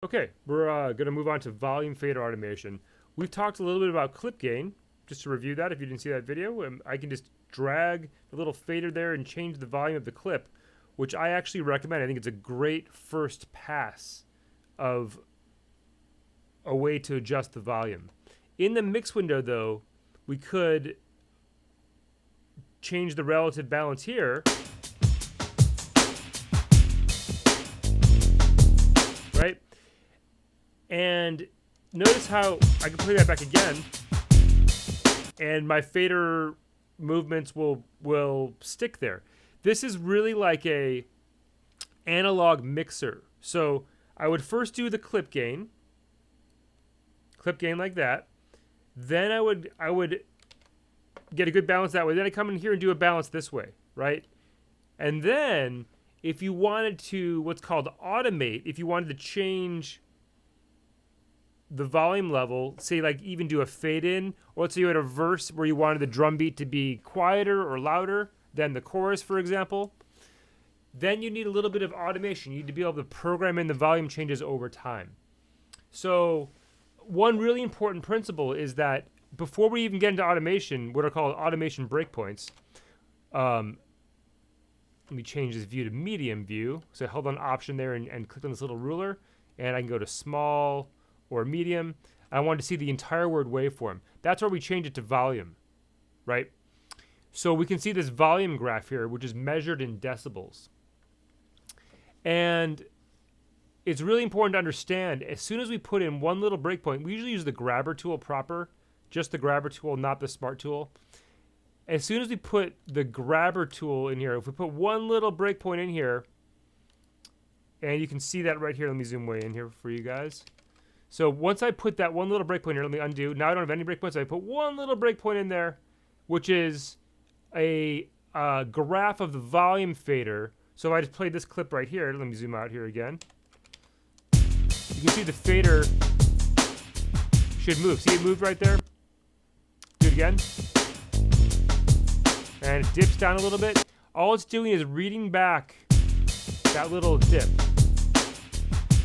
Okay, we're going to move on to volume fader automation. We've talked a little bit about clip gain. Just to review that, if you didn't see that video, I can just drag the little fader there and change the volume of the clip, which I actually recommend. I think it's a great first pass of a way to adjust the volume. In the mix window, though, we could change the relative balance here, right? And notice how I can play that back again, and my fader movements will stick there. This is really like a analog mixer. So I would first do the clip gain like that. Then I would get a good balance that way. Then I come in here and do a balance this way, right? And then if you wanted to what's called automate, if you wanted to change the volume level, say like even do a fade in, or let's say you had a verse where you wanted the drum beat to be quieter or louder than the chorus, for example, then you need a little bit of automation. You need to be able to program in the volume changes over time. So one really important principle is that before we even get into automation, what are called automation breakpoints, let me change this view to medium view. So I held on option there and clicked on this little ruler, and I can go to small or medium. I want to see the entire word waveform. That's where we change it to volume, right? So we can see this volume graph here, which is measured in decibels. And it's really important to understand, as soon as we put in one little breakpoint, we usually use the grabber tool proper, just the grabber tool, not the smart tool. As soon as we put the grabber tool in here, if we put one little breakpoint in here, and you can see that right here, let me zoom way in here for you guys. So once I put that one little breakpoint here, let me undo. Now I don't have any breakpoints. So I put one little breakpoint in there, which is a graph of the volume fader. So if I just play this clip right here, let me zoom out here again. You can see the fader should move. See it moved right there? Do it again. And it dips down a little bit. All it's doing is reading back that little dip.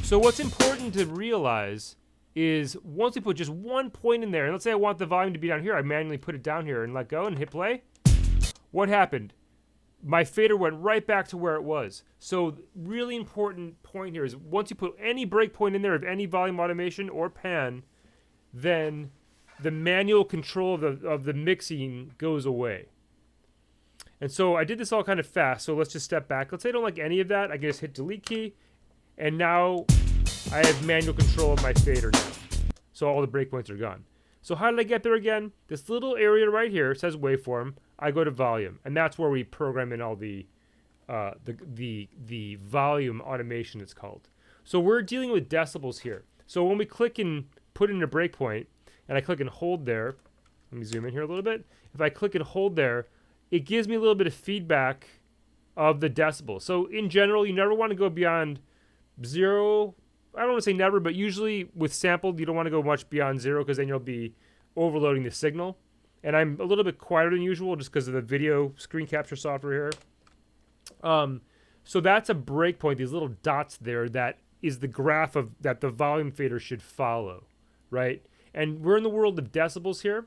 So what's important to realize is once we put just one point in there, and let's say I want the volume to be down here, I manually put it down here and let go and hit play. What happened? My fader went right back to where it was. So really important point here is once you put any breakpoint in there of any volume automation or pan, then the manual control of the mixing goes away. And so I did this all kind of fast, so let's just step back. Let's say I don't like any of that. I can just hit delete key, and now I have manual control of my fader now. So all the breakpoints are gone. So how did I get there again? This little area right here says waveform. I go to volume, and that's where we program in all the volume automation, it's called. So we're dealing with decibels here. So when we click and put in a breakpoint, and I click and hold there, let me zoom in here a little bit. If I click and hold there, it gives me a little bit of feedback of the decibels. So in general, you never want to go beyond 0. I don't want to say never, but usually with sampled, you don't want to go much beyond 0 because then you'll be overloading the signal. And I'm a little bit quieter than usual just because of the video screen capture software here. So that's a breakpoint, these little dots there, that is the graph of that the volume fader should follow, right? And we're in the world of decibels here.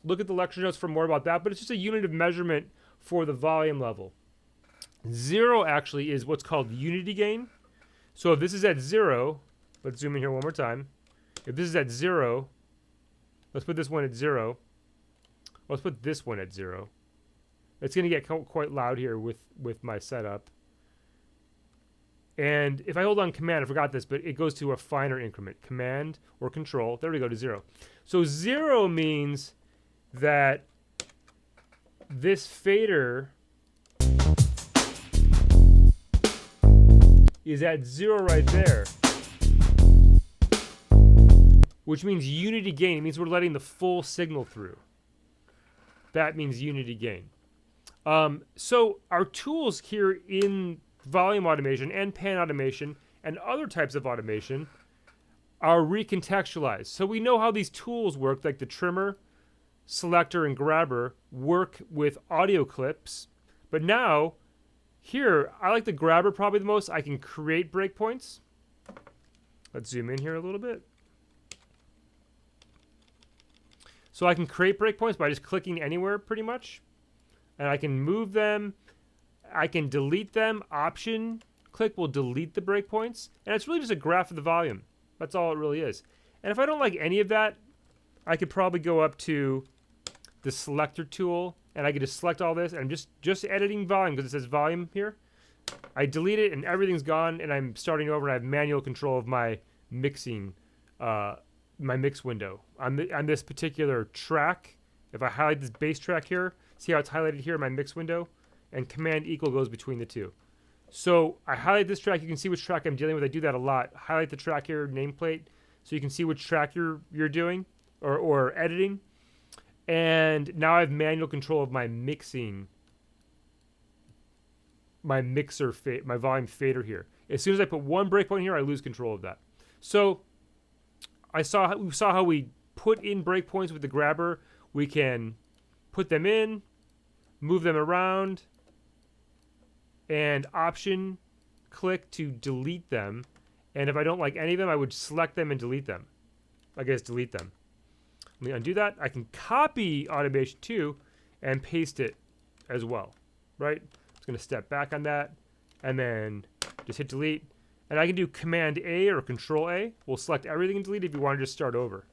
Look at the lecture notes for more about that, but it's just a unit of measurement for the volume level. 0 actually is what's called unity gain. So if this is at 0, let's zoom in here one more time. If this is at 0, let's put this one at 0. Let's put this one at 0. It's going to get quite loud here with my setup. And if I hold on command, I forgot this, but it goes to a finer increment. Command or control. There we go to 0. So 0 means that this fader is at 0 right there, which means unity gain. It means we're letting the full signal through. That means unity gain. So our tools here in volume automation and pan automation and other types of automation are recontextualized. So we know how these tools work, like the trimmer, selector, and grabber work with audio clips. But now, here, I like the grabber probably the most. I can create breakpoints. Let's zoom in here a little bit. So I can create breakpoints by just clicking anywhere pretty much. And I can move them. I can delete them. Option click will delete the breakpoints. And it's really just a graph of the volume. That's all it really is. And if I don't like any of that, I could probably go up to the selector tool and I could just select all this and I'm just editing volume because it says volume here. I delete it and everything's gone and I'm starting over and I have manual control of my mixing, my mix window. On this particular track, if I highlight this bass track here, see how it's highlighted here in my mix window? And Command equal goes between the two. So I highlight this track, you can see which track I'm dealing with. I do that a lot. Highlight the track here, nameplate, so you can see which track you're doing or editing. And now I have manual control of my mixing, my mixer, my volume fader here. As soon as I put one breakpoint here, I lose control of that. So we saw how we put in breakpoints with the grabber. We can put them in, move them around, and option click to delete them. And if I don't like any of them, I would select them and delete them. I guess delete them. Let me undo that. I can copy automation 2 and paste it as well, right? I'm just going to step back on that and then just hit delete. And I can do Command A or Control A. We'll select everything and delete if you want to just start over.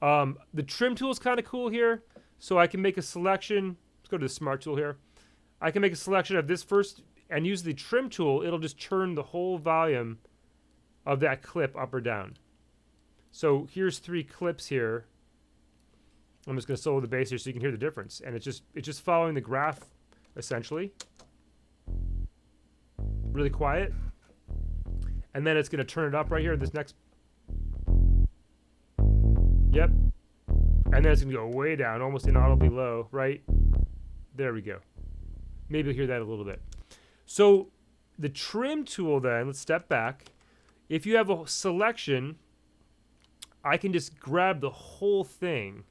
The trim tool is kind of cool here. So I can make a selection. Let's go to the Smart tool here. I can make a selection of this first and use the trim tool. It'll just turn the whole volume of that clip up or down. So here's 3 clips here. I'm just going to solo the bass here so you can hear the difference. And it's just following the graph, essentially. Really quiet. And then it's going to turn it up right here. This next. Yep. And then it's going to go way down, almost inaudibly low, right? There we go. Maybe you'll hear that a little bit. So the trim tool then, let's step back. If you have a selection, I can just grab the whole thing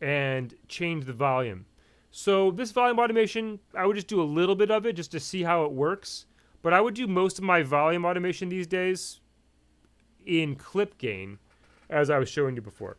and change the volume. So this volume automation, I would just do a little bit of it just to see how it works. But I would do most of my volume automation these days in clip gain, as I was showing you before.